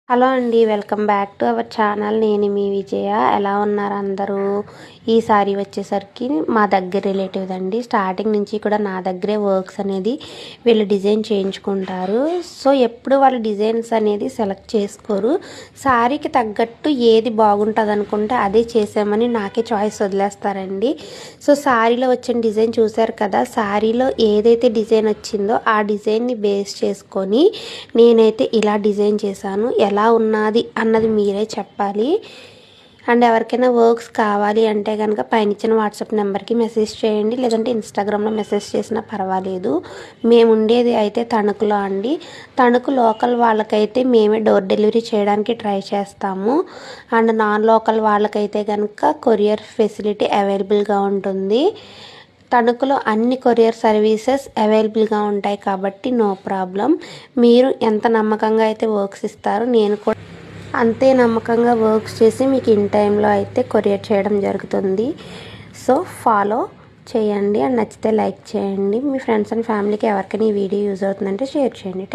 Hello అండి, welcome back to our channel. నేను మీ విజయ. ఎలా ఉన్నారు అందరూ? ఈ సారీ వచ్చేసరికి మా దగ్గర రిలేటివ్ అండి. స్టార్టింగ్ నుంచి కూడా నా దగ్గరే వర్క్స్ అనేది వీళ్ళు డిజైన్ చేయించుకుంటారు. సో ఎప్పుడు వాళ్ళు డిజైన్స్ అనేది సెలెక్ట్ చేసుకోరు. సారీకి తగ్గట్టు ఏది బాగుంటుంది అనుకుంటే అదే చేసామని నాకే చాయిస్ వదిలేస్తారండి. సో సారీలో వచ్చిన డిజైన్ చూసారు కదా, సారీలో ఏదైతే డిజైన్ వచ్చిందో ఆ డిజైన్ని బేస్ చేసుకొని నేనైతే ఇలా డిజైన్ చేశాను. ఎలా ఉన్నది అన్నది మీరే చెప్పాలి. అండ్ ఎవరికైనా వర్క్స్ కావాలి అంటే కనుక పైన ఇచ్చిన వాట్సాప్ నెంబర్కి మెసేజ్ చేయండి, లేదంటే ఇన్స్టాగ్రామ్లో మెసేజ్ చేసినా పర్వాలేదు. మేము ఉండేది అయితే తణుకులో అండి. తణుకు లోకల్ వాళ్ళకైతే మేమే డోర్ డెలివరీ చేయడానికి ట్రై చేస్తాము. అండ్ నాన్ లోకల్ వాళ్ళకైతే కనుక కొరియర్ ఫెసిలిటీ అవైలబుల్గా ఉంటుంది. తణుకులో అన్ని కొరియర్ సర్వీసెస్ అవైలబుల్గా ఉంటాయి కాబట్టి నో ప్రాబ్లం. మీరు ఎంత నమ్మకంగా అయితే వర్క్స్ ఇస్తారో నేను కూడా అంతే నమ్మకంగా వర్క్స్ చేసి మీకు ఇన్ టైంలో అయితే కొరియర్ చేయడం జరుగుతుంది. సో ఫాలో చేయండి. అండ్ నచ్చితే లైక్ చేయండి. మీ ఫ్రెండ్స్ అండ్ ఫ్యామిలీకి ఎవరికైనా ఈ వీడియో యూజ్ అవుతుందంటే షేర్ చేయండి.